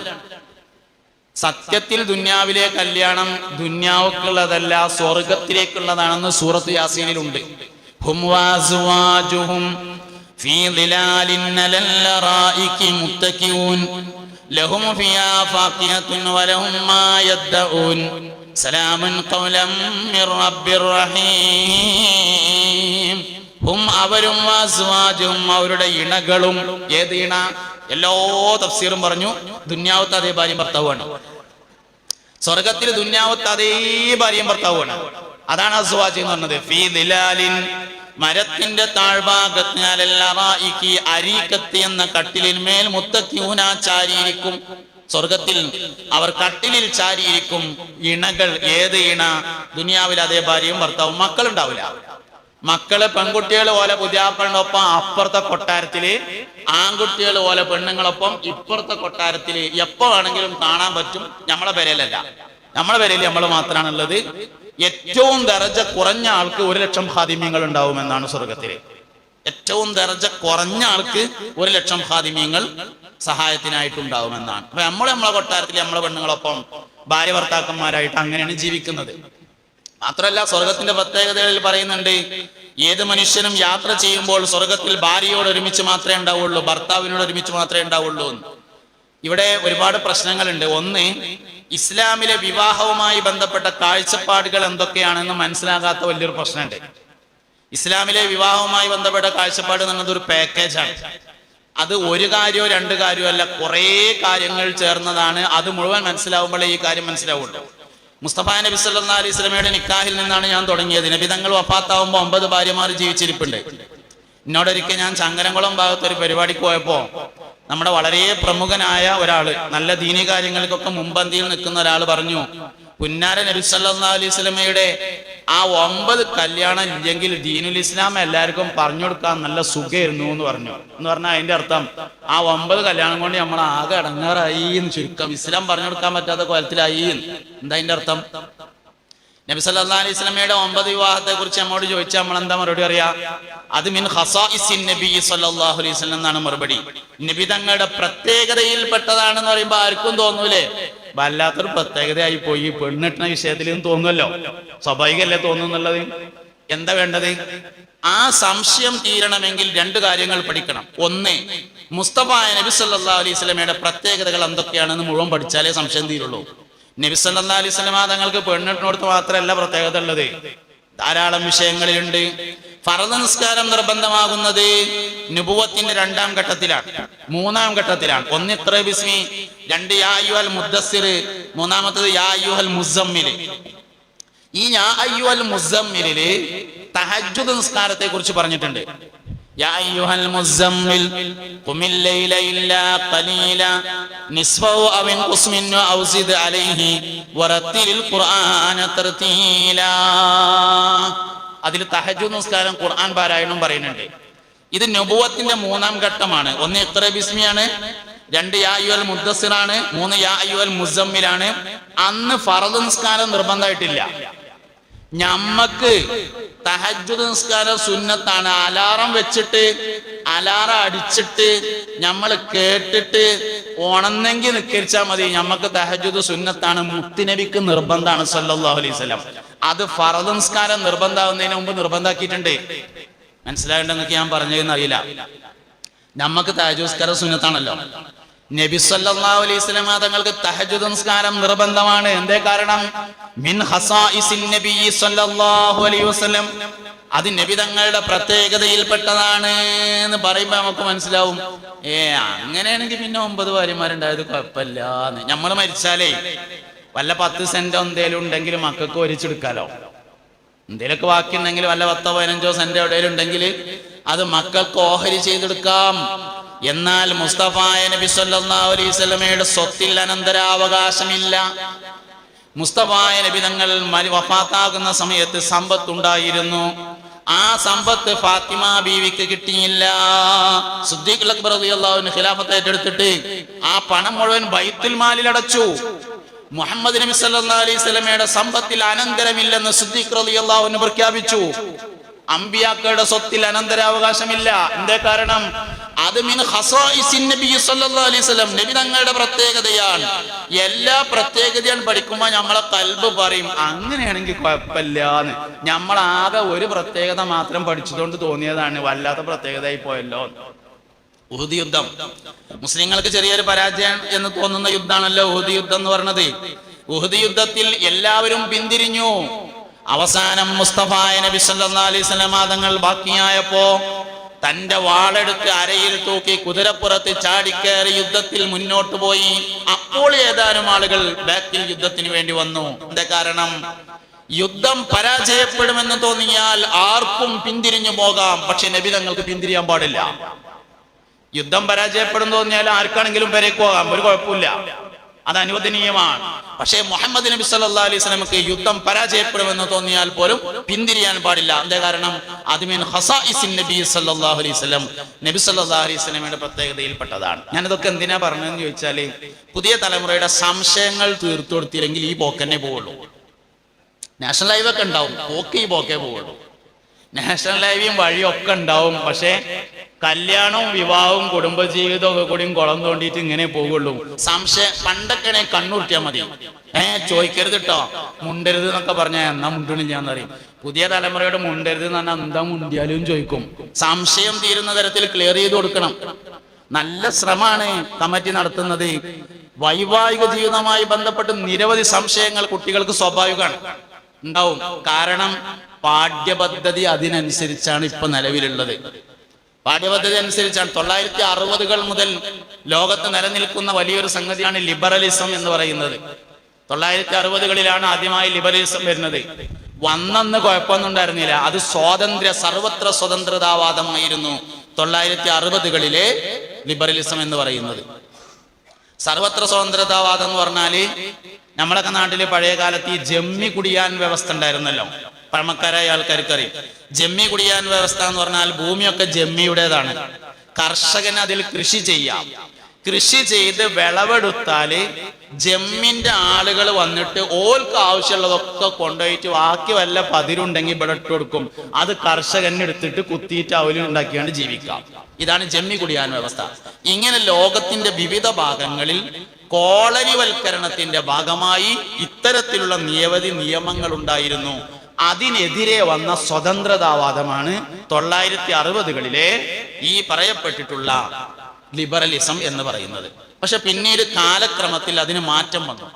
സത്യത്തിൽ ദുന്യാവിലെ കല്യാണം ദുന്യാവുക്കുള്ളതല്ല, സ്വർഗത്തിലേക്കുള്ളതാണെന്ന് സൂറത്ത് യാസീനിലുണ്ട്. ഹും വഅസ്വാജുഹും ഫീ ദിലാലിൻ അലൽ ലറായികി മുത്തഖിഊൻ ലഹും ഫിഹാ ഫാഖിഹത്തുൻ വലഹും മാ യദ്ദഊൻ സലാമുൻ ഖൗലൻ മിർ റബ്ബിർ റഹീം. ഹും അവരും വഅസ്വാജുഹും അവരുടെ ഇണകളും. ഏത് ഇണ? എല്ലാ തഫ്സീറും പറഞ്ഞു ദുന്യാവത്ത് അതേ ഭാര്യയും ഭർത്താവുമാണ്. സ്വർഗത്തിൽ ദുന്യാവത്ത് അതേ ഭാര്യയും ഭർത്താവുമാണ്. അതാണ് അസ്വാജ് എന്ന് പറഞ്ഞത്. ഫീ ദിലാലിൻ, മരത്തിന്റെ താഴ്ഭാഗത്ത്, അരീക്കത്ത് എന്ന കട്ടിലിന്മേൽ മുത്തഖിഊന ചാരിയിരിക്കും. സ്വർഗത്തിൽ അവർ കട്ടിലിൽ ചാരിയിരിക്കും. ഇണകൾ. ഏത് ഇണ? ദുനിയാവിൽ അതേ ഭാര്യയും ഭർത്താവും. മക്കളുണ്ടാവില്ല. മക്കള് പെൺകുട്ടികൾ പോലെ പുതിയാപ്പളിനൊപ്പം അപ്പുറത്തെ കൊട്ടാരത്തില്, ആൺകുട്ടികൾ പോലെ പെണ്ണുങ്ങളൊപ്പം ഇപ്പുറത്തെ കൊട്ടാരത്തില് എപ്പോ വേണമെങ്കിലും കാണാൻ പറ്റും. നമ്മളെ പേരയിലല്ല, നമ്മളെ പേരയിൽ നമ്മൾ മാത്രമാണുള്ളത്. ഏറ്റവും ദറജ കുറഞ്ഞ ആൾക്ക് 1,00,000 ഖാദിമീങ്ങൾ ഉണ്ടാവുമെന്നാണ് സ്വർഗത്തില്. ഏറ്റവും ദറജ കുറഞ്ഞ ആൾക്ക് 1,00,000 ഖാദിമീങ്ങൾ സഹായത്തിനായിട്ടുണ്ടാവുമെന്നാണ്. അപ്പൊ നമ്മളെ കൊട്ടാരത്തിൽ നമ്മളെ പെണ്ണുങ്ങളൊപ്പം ഭാര്യ ഭർത്താക്കന്മാരായിട്ട് അങ്ങനെയാണ് ജീവിക്കുന്നത്. മാത്രമല്ല, സ്വർഗത്തിന്റെ പ്രത്യേകതകളിൽ പറയുന്നുണ്ട്, ഏത് മനുഷ്യനും യാത്ര ചെയ്യുമ്പോൾ സ്വർഗത്തിൽ ഭാര്യയോട് ഒരുമിച്ച് മാത്രമേ ഉണ്ടാവുള്ളൂ, ഭർത്താവിനോട് ഒരുമിച്ച് മാത്രമേ ഉണ്ടാവുള്ളൂ. ഇവിടെ ഒരുപാട് പ്രശ്നങ്ങളുണ്ട്. ഒന്ന്, ഇസ്ലാമിലെ വിവാഹവുമായി ബന്ധപ്പെട്ട കാഴ്ചപ്പാടുകൾ എന്തൊക്കെയാണെന്ന് മനസ്സിലാകാത്ത വലിയൊരു പ്രശ്നമുണ്ട്. ഇസ്ലാമിലെ വിവാഹവുമായി ബന്ധപ്പെട്ട കാഴ്ചപ്പാട് എന്നുള്ളത് ഒരു പാക്കേജാണ്. അത് ഒരു കാര്യമോ 2 കാര്യമോ അല്ല, കുറേ കാര്യങ്ങൾ ചേർന്നതാണ്. അത് മുഴുവൻ മനസ്സിലാവുമ്പോഴേ ഈ കാര്യം മനസ്സിലാവുള്ളൂ. മുസ്തഫ നബി സല്ലല്ലാഹു അലൈഹി വസല്ലമയുടെ നിക്കാഹിൽ നിന്നാണ് ഞാൻ തുടങ്ങിയത്. നബി തങ്ങൾ വഫാത്താവുമ്പോൾ 9 ഭാര്യമാർ ജീവിച്ചിരിപ്പുണ്ട്. എന്നോടൊരിക്കൽ ഞാൻ ചങ്ങരംകുളം ഭാഗത്തൊരു പരിപാടിക്ക് പോയപ്പോ നമ്മുടെ വളരെ പ്രമുഖനായ ഒരാള്, നല്ല ദീനി കാര്യങ്ങൾക്കൊക്കെ മുമ്പന്തിയിൽ നിൽക്കുന്ന ഒരാൾ പറഞ്ഞു, പുന്നാര നബി സല്ലല്ലാഹു അലൈഹി വസല്ലമയുടെ ആ 9 കല്യാണം ഇല്ലെങ്കിൽ ദീനുൽ ഇസ്ലാം എല്ലാവർക്കും പറഞ്ഞു കൊടുക്കാൻ നല്ല സുഖമായിരുന്നു എന്ന് പറഞ്ഞു. എന്ന് പറഞ്ഞാൽ അതിന്റെ അർത്ഥം ആ 9 കല്യാണം കൊണ്ട് നമ്മൾ ആകെ അടങ്ങാറായി എന്ന് ചുരുക്കം. ഇസ്ലാം പറഞ്ഞു കൊടുക്കാൻ പറ്റാത്ത കോലത്തിലായി. എന്താ അതിന്റെ അർത്ഥം? നബി സല്ലല്ലാഹു അലൈഹി വസല്ലമയുടെ 9 വിവാഹത്തെ കുറിച്ച് നമ്മോട് ചോദിച്ചാൽ നമ്മൾ എന്താ മറുപടി അറിയാ? അത് മിൻ ഖസാഇസിൻ നബി സല്ലല്ലാഹു അലൈഹി വസല്ലം എന്നാണ് മറുപടി. നബി തങ്ങളുടെ പ്രത്യേകതയിൽപ്പെട്ടതാണെന്ന് പറയുമ്പോൾ ആർക്കും തോന്നൂലേ, വല്ലാത്തൊരു പ്രത്യേകതയായി പോയി പെണ്ണിട്ടുന്ന വിഷയത്തിൽ തോന്നുമല്ലോ, സ്വാഭാവികല്ലേ തോന്നുന്നുള്ളത്. എന്താ വേണ്ടത്? ആ സംശയം തീരണമെങ്കിൽ രണ്ട് കാര്യങ്ങൾ പഠിക്കണം. ഒന്ന്, മുസ്തഫ നബി സല്ലല്ലാഹു അലൈഹി വസല്ലമയുടെ പ്രത്യേകതകൾ എന്തൊക്കെയാണെന്ന് മുഴുവൻ പഠിച്ചാലേ സംശയം തീരുള്ളൂ. നബി സല്ലല്ലാഹു അലൈഹി വസല്ലമ തങ്ങൾക്ക് പെണ്ണിട്ടിനോടത്ത് മാത്രമല്ല പ്രത്യേകത ഉള്ളത്, ധാരാളം വിഷയങ്ങളിലുണ്ട്. ഫർദ് നിസ്കാരം നിർബന്ധമാകുന്നത് നുബുവത്തിന്റെ 2-ാം ഘട്ടത്തിലാണ്, 3-ാം ഘട്ടത്തിലാണ്. ഒന്ന് ഇഖ്റ ബിസ്മി, 2 യാ അയ്യുഹൽ മുദ്ദസ്സിർ, 3-ാമത്തേത് യാ അയ്യുഹൽ മുസമ്മിൽ. ഈ യാ അയ്യുഹൽ മുസമ്മിലില് തഹജ്ജുദ് നിസ്കാരത്തെ കുറിച്ച് പറഞ്ഞിട്ടുണ്ട്. യാ അയ്യുഹൽ മുസമ്മിൽ ഖുമിൽ ലൈല ഇല്ലാ ഖലീല നിസ്ഫഹു അവ ഇൻഖുസ് മിൻഹു ഔ സിദ് അലൈഹി വറത്തിലിൽ ഖുർആന തർതീലാ. അതിൽ തഹജ്ജുദ് നിസ്കാരം ഖുർആൻ പാരായണം പറയുന്നുണ്ട്. ഇത് നബുവത്തിന്റെ 3-ാം ഘട്ടമാണ്. ഒന്ന് ഇഖ്റ ബിസ്മിയാണ്, 2 യാ അയ്യുഹൽ മുദ്ദസ്സിറാണ്, 3 യാ അയ്യുഹൽ മുസമ്മിലാണ്. അന്ന് ഫർദ് നിസ്കാരം നിർബന്ധമായിട്ടില്ല. ഞമ്മക്ക് തഹജ്ജുദ് നിസ്കാരം സുന്നത്താണ്. അലാറം വെച്ചിട്ട് അലാറം അടിച്ചിട്ട് നമ്മൾ കേട്ടിട്ട് ഉണന്നെങ്കിൽ നിസ്കരിച്ചാൽ മതി. ഞമ്മക്ക് തഹജ്ജുദ് സുന്നത്താണ്. മുത്തുനബിക്ക് നിർബന്ധമാണ് സല്ലല്ലാഹു അലൈഹി വസല്ലം. അത് ഫർദ് നിസ്കാരം നിർബന്ധമാവുന്നതിന് മുമ്പ് നിർബന്ധമാക്കിയിട്ടുണ്ട്. മനസ്സിലായിട്ടുണ്ടെന്നൊക്കെ ഞാൻ പറഞ്ഞതെന്ന് അറിയില്ല. നമ്മക്ക് തഹജ്ജുദ് നിസ്കാരം സുന്നത്താണല്ലോ. നബി സല്ലല്ലാഹു അലൈഹി വസല്ലം തങ്ങൾക്ക് തഹജ്ജുദ് നിസ്കാരം നിർബന്ധമാണ്. എന്തേ കാരണം? മിൻ ഖസായിസിൻ നബി സല്ലല്ലാഹു അലൈഹി വസല്ലം, അത് നബി തങ്ങളുടെ പ്രത്യേകതയിൽപ്പെട്ടതാണ് എന്ന് പറയുമ്പോൾ നമുക്ക് മനസ്സിലാവും, അങ്ങനെയാണെങ്കിൽ പിന്നെ 9 ഭാര്യമാരുണ്ടായത് കുഴപ്പമില്ലാന്ന്. നമ്മൾ മരിച്ചാലേ വല്ല 10 സെന്റോ എന്തേലും ഉണ്ടെങ്കിൽ മക്കൾക്ക് ഒരിച്ചെടുക്കാലോ. എന്തേലൊക്കെ ബാക്കിയുണ്ടെങ്കിൽ വല്ല 10-15 സെന്റ് എവിടെയെങ്കിലും ഉണ്ടെങ്കിൽ അത് മക്കൾക്ക് ഓഹരി ചെയ്തെടുക്കാം. എന്നാൽ മുസ്തഫ നബി സല്ലല്ലാഹു അലൈഹി വസല്ലമയുടെ സ്വത്തിൽ അനന്തരാവകാശമില്ല. മുസ്തഫ നബി തങ്ങൾ വഫാത്താകുന്ന സമയത്ത് സമ്പത്തുണ്ടായിരുന്നു. ആ സമ്പത്ത് ഫാത്തിമ ബീവിക്ക് കിട്ടിയില്ല. സിദ്ദീഖ് അക്ബർ റളിയല്ലാഹു അൻഹു ഖിലാഫത്ത് ഏറ്റെടുത്തിട്ട് ആ പണം മുഴുവൻ ബൈത്തുൽ മാലിൽ അടച്ചു. മുഹമ്മദ് നബി സല്ലല്ലാഹു അലൈഹി വസല്ലമയുടെ സമ്പത്തിൽ അനന്തരമില്ലെന്ന് സിദ്ദീഖ് റളിയല്ലാഹു അൻഹു പ്രഖ്യാപിച്ചു. അമ്പിയാക്കളുടെ സ്വത്തിൽ അനന്തരാവകാശമില്ല. എന്തേ കാരണം? അത് മിൻ ഖസായിസിൻ നബി സല്ലല്ലാഹു അലൈഹി വസല്ലം, നബി തങ്ങളുടെ പ്രത്യേകതയാണ്. എല്ലാ പ്രത്യേകതയും പഠിക്കുമ്പോൾ നമ്മളെ കൽബ് പറയും അങ്ങനെയാണെങ്കിൽ കുഴപ്പമില്ലാന്ന്. നമ്മളാകെ ഒരു പ്രത്യേകത മാത്രം പഠിച്ചതുകൊണ്ട് തോന്നിയതാണ്, വല്ലാത്ത പ്രത്യേകതയായി പോയല്ലോ. ഉഹുദ് യുദ്ധം മുസ്ലിങ്ങൾക്ക് ചെറിയൊരു പരാജയം എന്ന് തോന്നുന്ന യുദ്ധമാണല്ലോ ഉഹുദ് യുദ്ധം എന്ന് പറഞ്ഞത്. ഉഹുദ് യുദ്ധത്തിൽ എല്ലാവരും പിന്തിരിഞ്ഞു. അവസാനം മുസ്തഫ നബി സല്ലല്ലാഹു അലൈഹി വസല്ലം തങ്ങൾ ബാക്കിയായപ്പോ തന്റെ വാളെടുത്ത് അരയിൽ തൂക്കി കുതിരപ്പുറത്ത് ചാടിക്കേറി യുദ്ധത്തിൽ മുന്നോട്ട് പോയി. അപ്പോൾ ഏതാനും ആളുകൾ ബാക്കിൽ യുദ്ധത്തിന് വേണ്ടി വന്നു. എന്താ കാരണം? യുദ്ധം പരാജയപ്പെടുമെന്ന് തോന്നിയാൽ ആർക്കും പിന്തിരിഞ്ഞു പോകാം, പക്ഷെ നബി തങ്ങൾക്ക് പിന്തിരിയാൻ പാടില്ല. യുദ്ധം പരാജയപ്പെടും തോന്നിയാൽ ആർക്കാണെങ്കിലും പെരേക്ക് പോകാം, ഒരു കുഴപ്പമില്ല, അത് അനുവദനീയമാണ്. പക്ഷേ മുഹമ്മദ് നബി സല്ലല്ലാഹു അലൈഹി വസല്ലമക്ക് യുദ്ധം പരാജയപ്പെടുമെന്ന് തോന്നിയാൽ പോലും പിന്തിരിയാൻ പാടില്ല. എന്താ കാരണം? അത് മിൻ ഖസായിസിൻ നബി സല്ലല്ലാഹു അലൈഹി വസല്ലം, നബി സല്ലല്ലാഹു അലൈഹി വസല്ലമയുടെ പ്രത്യേകതയിൽപ്പെട്ടതാണ്. ഞാനിതൊക്കെ എന്തിനാ പറഞ്ഞതെന്ന് ചോദിച്ചാല്, പുതിയ തലമുറയുടെ സംശയങ്ങൾ തീർത്തു കൊടുത്തില്ലെങ്കിൽ ഈ പോക്കന്നെ പോവുള്ളൂ. നാഷണൽ ഹൈവേ ഒക്കെ ഉണ്ടാവും, പോക്ക് ഈ പോക്കേ പോവുള്ളൂ. നാഷണൽ ഹൈവേയും വഴിയൊക്കെ ഉണ്ടാവും, പക്ഷേ കല്യാണവും വിവാഹവും കുടുംബജീവിതവും ഒക്കെ കൂടിയും കുളം തോണ്ടിയിട്ട് ഇങ്ങനെ പോകുള്ളൂ. സംശയം പണ്ടൊക്കെ കണ്ണുർട്ടിയാൽ മതി. ചോദിക്കരുത് കേട്ടോ, മുണ്ടരുത് എന്നൊക്കെ പറഞ്ഞാൽ എന്നാ മുണ്ടണില്ലാന്ന് പറയും. പുതിയ തലമുറയോട് മുണ്ടരുത് എന്ന് പറഞ്ഞാൽ എന്താ മുണ്ടിയാലും ചോദിക്കും. സംശയം തീരുന്ന തരത്തിൽ ക്ലിയർ ചെയ്ത് കൊടുക്കണം. നല്ല ശ്രമമാണ് കമ്മിറ്റി നടത്തുന്നത്. വൈവാഹിക ജീവിതവുമായി ബന്ധപ്പെട്ട് നിരവധി സംശയങ്ങൾ കുട്ടികൾക്ക് സ്വാഭാവികമാണ്, ഉണ്ടാവും. കാരണം പാഠ്യപദ്ധതി അതിനനുസരിച്ചാണ് ഇപ്പൊ നിലവിലുള്ളത്. പാഠ്യപദ്ധതി അനുസരിച്ചാണ്. 1960-കൾ മുതൽ ലോകത്ത് നിലനിൽക്കുന്ന വലിയൊരു സംഗതിയാണ് ലിബറലിസം എന്ന് പറയുന്നത്. 1960-കളിലാണ് ആദ്യമായി ലിബറലിസം വരുന്നത്. വന്നെന്ന് കുഴപ്പമൊന്നും ഉണ്ടായിരുന്നില്ല. അത് സർവത്ര സ്വതന്ത്രതാവാദമായിരുന്നു 1960-കളിലെ ലിബറലിസം എന്ന് പറയുന്നത്. സർവത്ര സ്വതന്ത്രതാവാദം എന്ന് പറഞ്ഞാല് നമ്മളൊക്കെ നാട്ടില് പഴയ കാലത്ത് ഈ ജമ്മി കുടിയാൻ വ്യവസ്ഥ ഉണ്ടായിരുന്നല്ലോ. പഴമക്കാരായ ആൾക്കാർക്കറിയും. ജമ്മി കുടിയാൻ വ്യവസ്ഥ എന്ന് പറഞ്ഞാൽ ഭൂമിയൊക്കെ ജമ്മിയുടേതാണ്. കർഷകന് അതിൽ കൃഷി ചെയ്യാം. കൃഷി ചെയ്ത് വിളവെടുത്താല് ജമ്മിന്റെ ആളുകൾ വന്നിട്ട് ഓൾക്ക് ആവശ്യമുള്ളതൊക്കെ കൊണ്ടുപോയിട്ട് ബാക്കി വല്ല പതിരുണ്ടെങ്കിൽ ഇവിടെ ഇട്ട് കൊടുക്കും. അത് കർഷകന് എടുത്തിട്ട് കുത്തിയിട്ട് അവലുണ്ടാക്കിയാണ്ട് ജീവിക്കാം. ഇതാണ് ജമ്മി കുടിയാൻ വ്യവസ്ഥ. ഇങ്ങനെ ലോകത്തിന്റെ വിവിധ ഭാഗങ്ങളിൽ കോളനിവൽക്കരണത്തിന്റെ ഭാഗമായി ഇത്തരത്തിലുള്ള നിരവധി നിയമങ്ങൾ ഉണ്ടായിരുന്നു. അതിനെതിരെ വന്ന സ്വതന്ത്രതാവാദമാണ് 1960കളിലെ ഈ പറയപ്പെട്ടിട്ടുള്ള ലിബറലിസം എന്ന് പറയുന്നത്. പക്ഷെ പിന്നീട് കാലക്രമത്തിൽ അതിന് മാറ്റം വന്നു.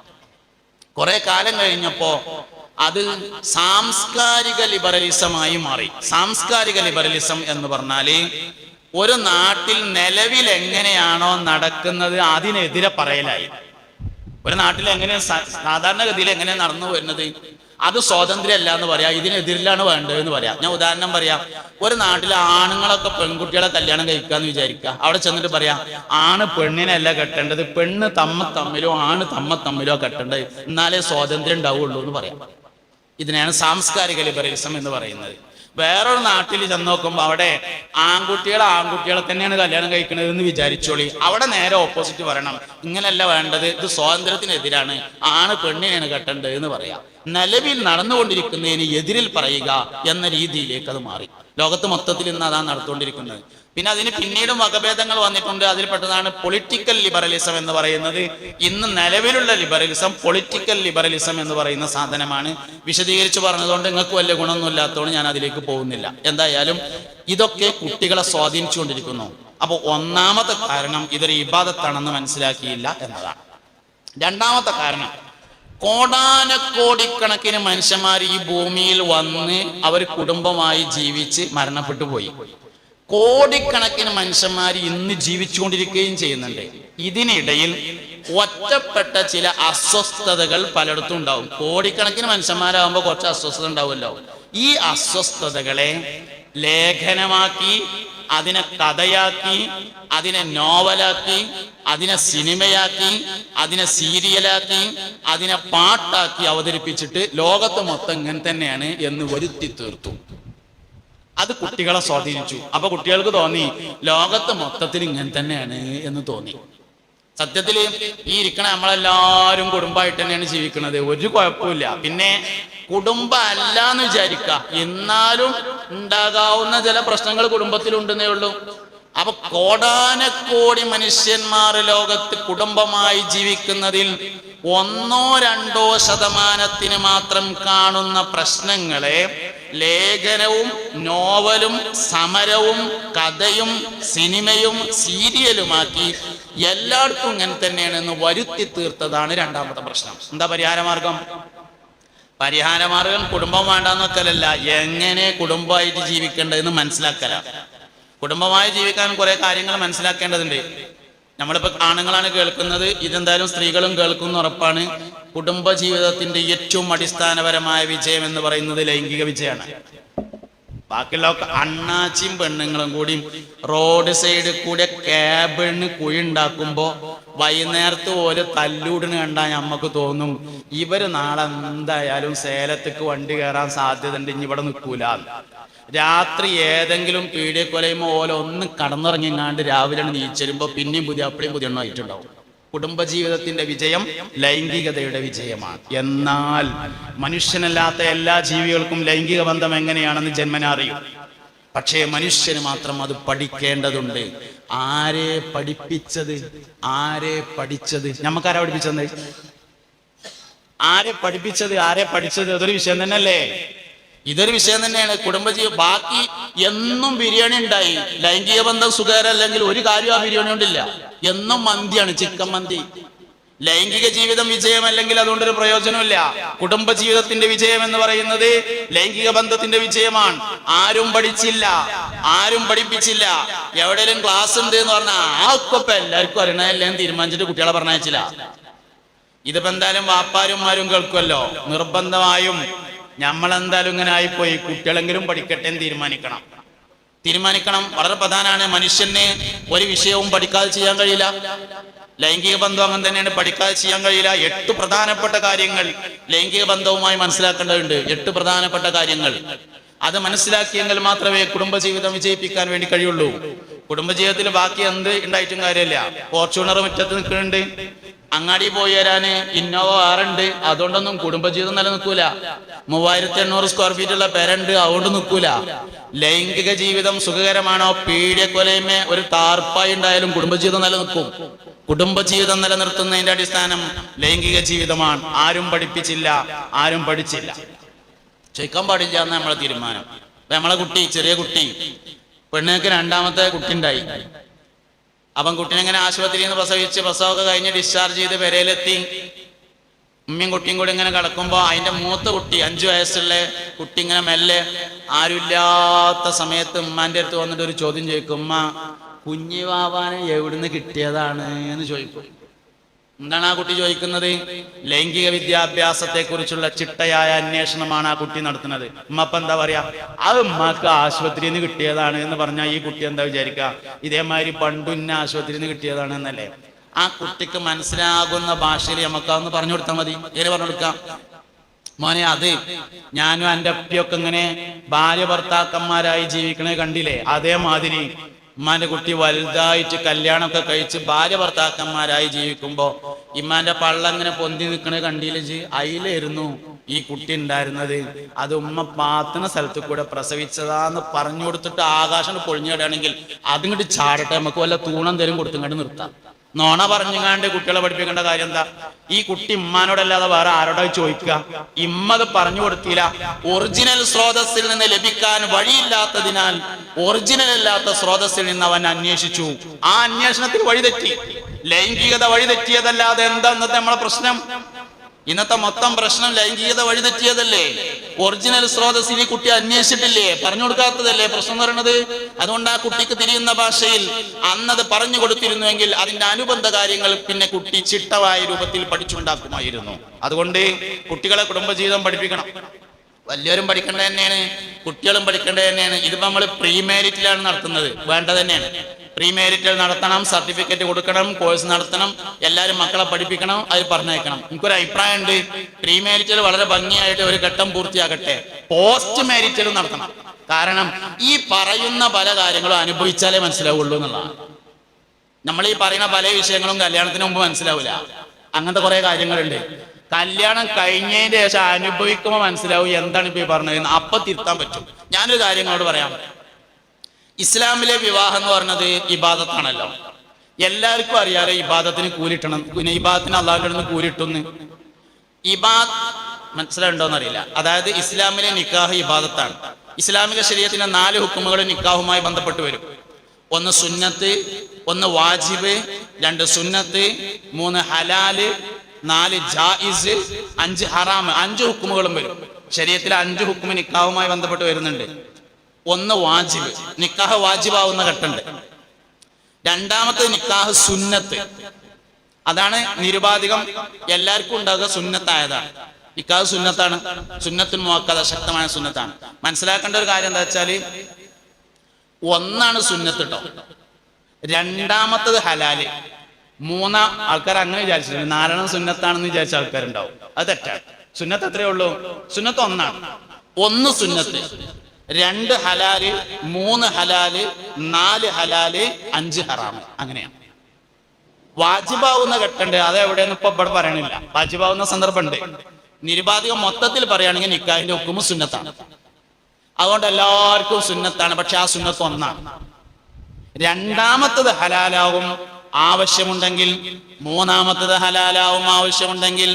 കുറെ കാലം കഴിഞ്ഞപ്പോ അത് സാംസ്കാരിക ലിബറലിസമായി മാറി. സാംസ്കാരിക ലിബറലിസം എന്ന് പറഞ്ഞാല് ഒരു നാട്ടിൽ നിലവിൽ എങ്ങനെയാണോ നടക്കുന്നത് അതിനെതിരെ പറയലായി. ഒരു നാട്ടിൽ എങ്ങനെ സാധാരണഗതിയിൽ എങ്ങനെ നടന്നു വരുന്നത് അത് സ്വാതന്ത്ര്യമല്ല എന്ന് പറയാം, ഇതിനെതിരിലാണ് വേണ്ടതെന്ന് പറയാം. ഞാൻ ഉദാഹരണം പറയാം. ഒരു നാട്ടിൽ ആണുങ്ങളൊക്കെ പെൺകുട്ടികളെ കല്യാണം കഴിക്കാന്ന് വിചാരിക്കുക. അവിടെ ചെന്നിട്ട് പറയാം ആണ് പെണ്ണിനല്ല കെട്ടേണ്ടത്, പെണ്ണ് തമ്മിലോ ആണ് തമ്മിലോ കെട്ടേണ്ടത്, എന്നാലേ സ്വാതന്ത്ര്യം ഉണ്ടാവുള്ളൂ എന്ന് പറയാം. ഇതിനെയാണ് സാംസ്കാരിക ലിബറലിസം എന്ന് പറയുന്നത്. വേറൊരു നാട്ടിൽ ചെന്ന് നോക്കുമ്പോൾ അവിടെ ആൺകുട്ടികളെ തന്നെയാണ് കല്യാണം കഴിക്കുന്നത് എന്ന് വിചാരിച്ചോളി. അവിടെ നേരെ ഓപ്പോസിറ്റ് പറയണം, ഇങ്ങനെയല്ല വേണ്ടത്, ഇത് സ്വാതന്ത്ര്യത്തിനെതിരാണ്, ആണ് പെണ്ണിനെയാണ് കെട്ടേണ്ടത് എന്ന് പറയാം. നിലവിൽ നടന്നുകൊണ്ടിരിക്കുന്നതിന് എതിരിൽ പറയുക എന്ന രീതിയിലേക്ക് അത് മാറി. ലോകത്ത് മൊത്തത്തിൽ ഇന്ന് അതാണ് നടത്തുകൊണ്ടിരിക്കുന്നത്. പിന്നെ അതിന് പിന്നീടും വകഭേദങ്ങൾ വന്നിട്ടുണ്ട്. അതിൽപ്പെട്ടതാണ് പൊളിറ്റിക്കൽ ലിബറലിസം എന്ന് പറയുന്നത്. ഇന്ന് നിലവിലുള്ള ലിബറലിസം പൊളിറ്റിക്കൽ ലിബറലിസം എന്ന് പറയുന്ന സാധനമാണ്. വിശദീകരിച്ച് പറഞ്ഞതുകൊണ്ട് നിങ്ങൾക്ക് വലിയ ഗുണമൊന്നും ഇല്ലാത്തതുകൊണ്ട് ഞാൻ അതിലേക്ക് പോകുന്നില്ല. എന്തായാലും ഇതൊക്കെ കുട്ടികളെ സ്വാധീനിച്ചുകൊണ്ടിരിക്കുന്നു. അപ്പോൾ ഒന്നാമത്തെ കാരണം ഇതൊരു ഇബാദത്താണെന്ന് മനസ്സിലാക്കിയില്ല എന്നതാണ്. രണ്ടാമത്തെ കാരണം, കോടാനക്കോടിക്കണക്കിന് മനുഷ്യന്മാർ ഈ ഭൂമിയിൽ വന്ന് അവർ കുടുംബമായി ജീവിച്ച് മരണപ്പെട്ടു പോയി. കോടിക്കണക്കിന് മനുഷ്യന്മാർ ഇന്ന് ജീവിച്ചുകൊണ്ടിരിക്കുകയും ചെയ്യുന്നുണ്ട്. ഇതിനിടയിൽ ഒറ്റപ്പെട്ട ചില അസ്വസ്ഥതകൾ പലയിടത്തും ഉണ്ടാവും. കോടിക്കണക്കിന് മനുഷ്യന്മാരാകുമ്പോൾ കുറച്ച് അസ്വസ്ഥത ഉണ്ടാവുമല്ലോ. ഈ അസ്വസ്ഥതകളെ ലേഖനമാക്കി, അതിനെ കഥയാക്കി, അതിനെ നോവലാക്കി, അതിനെ സിനിമയാക്കി, അതിനെ സീരിയലാക്കി, അതിനെ പാട്ടാക്കി അവതരിപ്പിച്ചിട്ട് ലോകത്ത് മൊത്തം ഇങ്ങനെ തന്നെയാണ് എന്ന് വരുത്തി തീർത്തു. അത് കുട്ടികളെ സ്വാധീനിച്ചു. അപ്പൊ കുട്ടികൾക്ക് തോന്നി ലോകത്ത് മൊത്തത്തിൽ ഇങ്ങനെ തന്നെയാണ് എന്ന് തോന്നി. സത്യത്തിൽ ഈ ഇരിക്കണ നമ്മളെല്ലാവരും കുടുംബമായിട്ട് തന്നെയാണ് ജീവിക്കുന്നത്, ഒരു കുഴപ്പമില്ല. പിന്നെ കുടുംബം അല്ല എന്ന് വിചാരിക്ക, എന്നാലും ഉണ്ടാകാവുന്ന ചില പ്രശ്നങ്ങൾ കുടുംബത്തിലുണ്ടെന്നേ ഉള്ളൂ. അപ്പൊ കോടാനക്കോടി മനുഷ്യന്മാർ ലോകത്ത് കുടുംബമായി ജീവിക്കുന്നതിൽ 1-2% മാത്രം കാണുന്ന പ്രശ്നങ്ങളെ ലേഖനവും നോവലും സമരവും കഥയും സിനിമയും സീരിയലുമാക്കി എല്ലായിടത്തും ഇങ്ങനെ തന്നെയാണെന്ന് വരുത്തി തീർത്തതാണ് രണ്ടാമത്തെ പ്രശ്നം. എന്താ പരിഹാരമാർഗം? പരിഹാരമാർഗം കുടുംബം വേണ്ടെന്നൊക്കലല്ല, എങ്ങനെ കുടുംബമായിട്ട് ജീവിക്കേണ്ടതെന്ന് മനസ്സിലാക്കല. കുടുംബമായി ജീവിക്കാൻ കുറെ കാര്യങ്ങൾ മനസ്സിലാക്കേണ്ടതുണ്ട്. നമ്മളിപ്പോൾ ആണുങ്ങളാണ് കേൾക്കുന്നത്, ഇതെന്തായാലും സ്ത്രീകളും കേൾക്കുന്ന ഉറപ്പാണ്. കുടുംബ ജീവിതത്തിന്റെ ഏറ്റവും അടിസ്ഥാനപരമായ വിജയം എന്ന് പറയുന്നത് ലൈംഗിക വിജയമാണ്. ബാക്കിയുള്ളവർക്ക് അണ്ണാച്ചിയും പെണ്ണുങ്ങളും കൂടി റോഡ് സൈഡിൽ കൂടെ ക്യാബിന് കുഴി ഉണ്ടാക്കുമ്പോ വൈകുന്നേരത്ത് പോലെ തല്ലൂടിന് കണ്ടാൽ നമുക്ക് തോന്നും ഇവര് നാളെ എന്തായാലും സേലത്തേക്ക് വണ്ടി കയറാൻ സാധ്യത ഉണ്ട്, ഇനി ഇവിടെ നിൽക്കൂല. രാത്രി ഏതെങ്കിലും പീഡിയക്കൊലയുമ്പോ ഓല ഒന്ന് കടന്നിറങ്ങിങ്ങാണ്ട് രാവിലെ നീച്ചരുമ്പോ പിന്നെയും അപ്പടിയും പുതിയ എണ്ണമായിട്ടുണ്ടാവും. കുടുംബജീവിതത്തിന്റെ വിജയം ലൈംഗികതയുടെ വിജയമാണ്. എന്നാൽ മനുഷ്യനല്ലാത്ത എല്ലാ ജീവികൾക്കും ലൈംഗിക ബന്ധം എങ്ങനെയാണെന്ന് ജന്മനാ അറിയും. പക്ഷേ മനുഷ്യന് മാത്രം അത് പഠിക്കേണ്ടതുണ്ട്. ആരെ പഠിപ്പിച്ചത്? നമുക്കാരാ പഠിപ്പിച്ചത്? ആരെ പഠിച്ചത്? അതൊരു വിഷയം തന്നെയല്ലേ? ഇതൊരു വിഷയം തന്നെയാണ്. കുടുംബജീവി ബാക്കി എന്നും ബിരിയാണി ഉണ്ടായി, ലൈംഗിക ബന്ധം സുഖകരല്ലെങ്കിൽ ഒരു കാര്യം ആ ബിരിയാണി കൊണ്ടില്ല. എന്നും മന്തിയാണ്, ചിക്കൻ മന്തി. ലൈംഗിക ജീവിതം വിജയമല്ലെങ്കിൽ അതുകൊണ്ടൊരു പ്രയോജനമില്ല. കുടുംബജീവിതത്തിന്റെ വിജയം എന്ന് പറയുന്നത് ലൈംഗിക ബന്ധത്തിന്റെ വിജയമാണ്. ആരും പഠിപ്പിച്ചില്ല. എവിടെയെങ്കിലും ക്ലാസ് ഉണ്ട് എന്ന് പറഞ്ഞാൽ ആ ഒക്കെ എല്ലാവർക്കും അറിയണല്ലേ എന്ന് തീരുമാനിച്ചിട്ട് കുട്ടികളെ പറഞ്ഞയച്ചില്ല. ഇതിപ്പോ എന്തായാലും വാപ്പാരുമാരും കേൾക്കുമല്ലോ. നിർബന്ധമായും നമ്മളെന്തായാലും ഇങ്ങനെ ആയിപ്പോയി, കുട്ടികളെങ്കിലും പഠിക്കട്ടെ എന്ന് തീരുമാനിക്കണം. വളരെ പ്രധാനമാണ്. മനുഷ്യന് ഒരു വിഷയവും പഠിക്കാതെ ചെയ്യാൻ കഴിയില്ല. ലൈംഗിക ബന്ധം അങ്ങനെ തന്നെയാണ്, പഠിക്കാതെ ചെയ്യാൻ കഴിയില്ല. 8 പ്രധാനപ്പെട്ട കാര്യങ്ങൾ ലൈംഗിക ബന്ധവുമായി മനസ്സിലാക്കേണ്ടതുണ്ട്. 8 പ്രധാനപ്പെട്ട കാര്യങ്ങൾ. അത് മനസ്സിലാക്കിയെങ്കിൽ മാത്രമേ കുടുംബജീവിതം വിജയിപ്പിക്കാൻ വേണ്ടി കഴിയുള്ളൂ. കുടുംബജീവിതത്തിൽ ബാക്കി എന്ത് ഉണ്ടായിട്ടും കാര്യമില്ല. ഫോർച്യൂണർ മുറ്റത്ത് നിൽക്കുന്നുണ്ട്, അങ്ങാടി പോയി വരാന് ഇന്നോവ ആറുണ്ട്, അതുകൊണ്ടൊന്നും കുടുംബജീവിതം നിലനിൽക്കൂല. 3800 സ്ക്വയർ ഫീറ്റ് ഉള്ള പെരണ്ട്, അതുകൊണ്ട് നിൽക്കൂല. ലൈംഗിക ജീവിതം സുഖകരമാണോ? പീഡിയക്കൊലയമേ ഒരു താർപ്പായി ഉണ്ടായാലും കുടുംബജീവിതം നിലനിൽക്കും. കുടുംബജീവിതം നിലനിർത്തുന്നതിന്റെ അടിസ്ഥാനം ലൈംഗിക ജീവിതമാണ്. ആരും പഠിപ്പിച്ചില്ല, ആരും പഠിച്ചില്ല. ചോദിക്കാൻ പാടില്ല എന്ന് നമ്മളെ തീരുമാനം. അപ്പൊ നമ്മളെ കുട്ടി, ചെറിയ കുട്ടി, പെണ്ണുങ്ങൾക്ക് രണ്ടാമത്തെ കുട്ടി ഉണ്ടായി. അപ്പം കുട്ടീനെ ഇങ്ങനെ ആശുപത്രിയിൽ നിന്ന് പ്രസവിച്ച് പ്രസവമൊക്കെ കഴിഞ്ഞ് ഡിസ്ചാർജ് ചെയ്ത് പെരയിലെത്തി. ഉമ്മയും കുട്ടിയും കൂടി ഇങ്ങനെ കിടക്കുമ്പോൾ അതിന്റെ മൂത്ത കുട്ടി, 5 വയസ്സുള്ള കുട്ടി, ഇങ്ങനെ മെല്ലെ ആരുമില്ലാത്ത സമയത്ത് ഉമ്മാന്റെ അടുത്ത് വന്നിട്ട് ഒരു ചോദ്യം ചോദിക്കും. ഉമ്മ, കുഞ്ഞിവാവാനെ എവിടുന്ന് കിട്ടിയതാണ് എന്ന് ചോദിക്കും. എന്താണ് ആ കുട്ടി ചോദിക്കുന്നത്? ലൈംഗിക വിദ്യാഭ്യാസത്തെ കുറിച്ചുള്ള ചിട്ടയായ അന്വേഷണമാണ് ആ കുട്ടി നടത്തുന്നത്. ഉമ്മപ്പ എന്താ പറയാ? അത് ഉമ്മക്ക് ആശുപത്രിയിൽ നിന്ന് കിട്ടിയതാണ് എന്ന് പറഞ്ഞാൽ ഈ കുട്ടി എന്താ വിചാരിക്കുക? ഇതേമാതിരി പണ്ടുന്ന ആശുപത്രിയിൽ നിന്ന് കിട്ടിയതാണ് എന്നല്ലേ? ആ കുട്ടിക്ക് മനസ്സിലാകുന്ന ഭാഷയിൽ നമുക്ക് അതൊന്ന് പറഞ്ഞു കൊടുത്താൽ മതി. എങ്ങനെ പറഞ്ഞു കൊടുക്കാം? മോനെ, അത് ഞാനും എൻ്റെ അപ്പിയൊക്കെ ഇങ്ങനെ ഭാര്യ ഭർത്താക്കന്മാരായി ജീവിക്കണേ കണ്ടില്ലേ? അതേമാതിരി ഉമ്മാന്റെ കുട്ടി വലുതായിട്ട് കല്യാണമൊക്കെ കഴിച്ച് ഭാര്യ ഭർത്താക്കന്മാരായി ജീവിക്കുമ്പോ ഇമ്മാന്റെ പള്ളങ്ങനെ പൊന്തി നിൽക്കണേ കണ്ടില്ലേ? അതിലായിരുന്നു ഈ കുട്ടി ഉണ്ടായിരുന്നത്. അത് ഉമ്മ പാത്തുന്ന സ്ഥലത്ത് കൂടെ പ്രസവിച്ചതാന്ന് പറഞ്ഞു കൊടുത്തിട്ട് ആകാശം പൊളിഞ്ഞിടുകയാണെങ്കിൽ അതിങ്ങോട്ട് ചാടട്ടെ, നമുക്ക് വല്ല തൂണം തരും കൊടുത്തുങ്ങോട്ട് നിർത്താം. നോണ പറഞ്ഞുങ്ങാണ്ട് കുട്ടികളെ പഠിപ്പിക്കേണ്ട കാര്യം എന്താ? ഈ കുട്ടി ഇമ്മാനോടല്ലാതെ വേറെ ആരോടാ ചോദിക്കുക? ഇമ്മത് പറഞ്ഞു കൊടുത്തില്ല. ഒറിജിനൽ സ്രോതസ്സിൽ നിന്ന് ലഭിക്കാൻ വഴിയില്ലാത്തതിനാൽ ഒറിജിനൽ അല്ലാത്ത സ്രോതസ്സിൽ നിന്ന് അവൻ അന്വേഷിച്ചു. ആ അന്വേഷണത്തിൽ വഴിതെറ്റി. ലൈംഗികത വഴിതെറ്റിയതല്ലാതെ എന്താ ഇന്നത്തെ നമ്മളെ പ്രശ്നം? ഇന്നത്തെ മൊത്തം പ്രശ്നം ലൈംഗികത വഴിതെറ്റിയതല്ലേ? ഒറിജിനൽ സ്രോതസ്സിനെ കുട്ടി അന്വേഷിച്ചിട്ടില്ലേ? പറഞ്ഞു കൊടുക്കാത്തതല്ലേ പ്രശ്നം എന്ന് പറയുന്നത്? അതുകൊണ്ട് ആ കുട്ടിക്ക് തിരിയുന്ന ഭാഷയിൽ അന്നത് പറഞ്ഞു കൊടുത്തിരുന്നുവെങ്കിൽ അതിന്റെ അനുബന്ധ കാര്യങ്ങൾ പിന്നെ കുട്ടി ചിട്ടവായ രൂപത്തിൽ പഠിച്ചുണ്ടാക്കുമായിരുന്നു. അതുകൊണ്ട് കുട്ടികളെ കുടുംബജീവിതം പഠിപ്പിക്കണം. വലിയവരും പഠിക്കേണ്ടത് തന്നെയാണ്, കുട്ടികളും പഠിക്കേണ്ടത് തന്നെയാണ്. ഇതിപ്പോ നമ്മൾ പ്രീ മാരിറ്റിലാണ് നടത്തുന്നത്, വേണ്ടത് തന്നെയാണ്. പ്രീ മാരിറ്റൽ നടത്തണം, സർട്ടിഫിക്കറ്റ് കൊടുക്കണം, കോഴ്സ് നടത്തണം, എല്ലാവരും മക്കളെ പഠിപ്പിക്കണം, അത് പറഞ്ഞേക്കണം. എനിക്കൊരു അഭിപ്രായം ഉണ്ട്, പ്രീ മാരിറ്റൽ വളരെ ഭംഗിയായിട്ട് ഒരു ഘട്ടം പൂർത്തിയാകട്ടെ, പോസ്റ്റ് മാരിറ്റലും നടത്തണം. കാരണം ഈ പറയുന്ന പല കാര്യങ്ങളും അനുഭവിച്ചാലേ മനസ്സിലാവുള്ളൂ എന്നുള്ളതാണ്. നമ്മൾ ഈ പറയുന്ന പല വിഷയങ്ങളും കല്യാണത്തിന് മുമ്പ് മനസ്സിലാവില്ല. അങ്ങനത്തെ കുറെ കാര്യങ്ങളുണ്ട്. കല്യാണം കഴിഞ്ഞതിന് ശേഷം അനുഭവിക്കുമ്പോൾ മനസ്സിലാവും എന്താണ് ഇപ്പൊ ഈ പറഞ്ഞത്. അപ്പൊ തിരുത്താൻ പറ്റും. ഞാനൊരു കാര്യങ്ങളോട് പറയാം. ഇസ്ലാമിലെ വിവാഹം എന്ന് പറഞ്ഞത് ഇബാദത്താണല്ലോ. എല്ലാവർക്കും അറിയാലോ ഇബാദത്തിന് കൂലിട്ടണം. പിന്നെ ഇബാദത്തിന് അള്ളാഹുവിന്റെ അടുത്ത് കൂലിട്ടുന്ന്. ഇബാദ് മനസ്സിലാവുണ്ടോന്ന് അറിയില്ല. അതായത് ഇസ്ലാമിലെ നിക്കാഹ് ഇബാദത്താണ്. ഇസ്ലാമിക ശരീഅത്തിന്റെ 4 ഹുക്കുമുകൾ നിക്കാഹുമായി ബന്ധപ്പെട്ട് വരും. 1 സുന്നത്ത്, 1 വാജിബ്, 2 സുന്നത്ത്, 3 ഹലാല്, 4 ജായിസ്, 5 ഹറാം. 5 ഹുക്കുമുകളും വരും. ശരീഅത്തിലെ 5 ഹുക്കുമ് നിക്കാഹുമായി ബന്ധപ്പെട്ട് വരുന്നുണ്ട്. 1 വാജിബ്, നിക്കാഹ് വാജിബാവുന്ന ഘട്ടമുണ്ട്. 2ാമത്തെ നിക്കാഹ് സുന്നത്ത്. അതാണ് നിരുപാധികം എല്ലാവർക്കും ഉണ്ടാകുക, സുന്നത്തായതാണ്. നിക്കാഹ് സുന്നത്താണ്. സുന്നത്തുൽ മുഅക്കദ, ശക്തമായ സുന്നത്താണ്. മനസ്സിലാക്കേണ്ട ഒരു കാര്യം എന്താ വെച്ചാല് 1 സുന്നത്ത് കേട്ടോ, 2ാമത്തത് ഹലാല്, 3 ആൾക്കാർ അങ്ങനെ വിചാരിച്ചിട്ടുണ്ട്. 4 സുന്നത്താണെന്ന് വിചാരിച്ച ആൾക്കാരുണ്ടാവും. അത് തെറ്റാണ്. സുന്നത്ത് എത്രയേ ഉള്ളൂ? സുന്നത്ത് 1 സുന്നത്ത്, 2 ഹലാല്, 3 ഹലാല്, 4 ഹലാല്, 5 ഹറാമ്. അങ്ങനെയാണ്. വാജിബാവുന്ന ഘട്ടമുണ്ട്. അതെവിടെയെന്ന് ഇപ്പൊ ഇവിടെ പറയണില്ല. വാജിബാവുന്ന സന്ദർഭമുണ്ട്. നിരുപാധികം മൊത്തത്തിൽ പറയുകയാണെങ്കിൽ നിക്കാഹിന്റെ ഹുക്കുമ് സുന്നത്താണ്. അതുകൊണ്ട് എല്ലാവർക്കും സുന്നത്താണ്. പക്ഷെ ആ സുന്നത്ത് 1. 2ാമത്തത് ഹലാലാവും ആവശ്യമുണ്ടെങ്കിൽ, 3ാമത്തത് ഹലാലാവും ആവശ്യമുണ്ടെങ്കിൽ,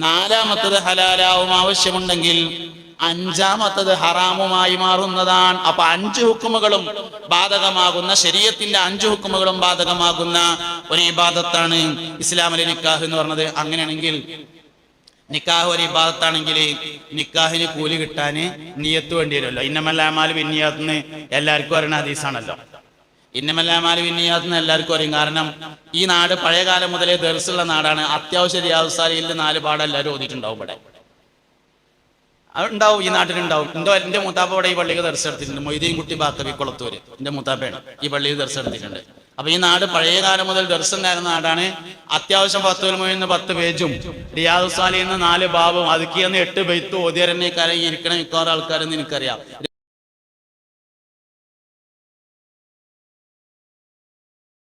4ാമത്തത് ഹലാലാവും ആവശ്യമുണ്ടെങ്കിൽ, 5ാമത്തത് ഹറാമുമായി മാറുന്നതാണ്. അപ്പൊ 5 ഹുക്കുമുകളും ബാധകമാകുന്ന, ശരീഅത്തിന്റെ 5 ഹുക്കുമുകളും ബാധകമാകുന്ന ഒരു ഇബാദത്താണ് ഇസ്ലാമിലെ നിക്കാഹ് എന്ന് പറഞ്ഞത്. അങ്ങനെയാണെങ്കിൽ നിക്കാഹ് ഒരു ഇബാദത്താണെങ്കിൽ നിക്കാഹിന് കൂലി കിട്ടാന് നിയത്ത് വേണ്ടി വരുമല്ലോ. ഇന്നമൽ അഅ്മാലു ബിന്നിയാത്ത്ന്ന് എല്ലാവർക്കും അറിയുന്ന ഹദീസാണല്ലോ. ഇന്നമൽ അഅ്മാലു ബിന്നിയാത്ത്ന്ന് എല്ലാവർക്കും അറിയും. കാരണം ഈ നാട് പഴയ കാലം മുതലേ ദർസുള്ള നാടാണ്. അത്യാവശ്യം റിയാദുസ് സാലിഹിൽ 4 പാഠം എല്ലാവരും ഓതിയിട്ടുണ്ടാവും. ഇവിടെ ഉണ്ടാവും, ഈ നാട്ടിലുണ്ടാവും. എന്റെ മൂത്താപ്പ ഇവിടെ ഈ പള്ളിയിൽ ദർശനത്തിട്ടുണ്ട്. മൊയ്തീൻ കുട്ടി ബാക്കവി കുളത്തൂര് എന്റെ മൂത്താപ്പയാണ് ഈ പള്ളിയിൽ ദർശനത്തിട്ടുണ്ട്. അപ്പൊ ഈ നാട് പഴയ കാലം മുതൽ ദർശനായിരുന്ന നാടാണ്. അത്യാവശ്യം 10 പേജും റിയാദുസ് സാലിഹിൽ 4 ബാബും അതുക്കിയെന്ന് 8 ബൈത്തും ഓതിയരനേക്കാരെ ഇരിക്കണ മിക്കവാറും ആൾക്കാരെന്ന് എനിക്കറിയാം.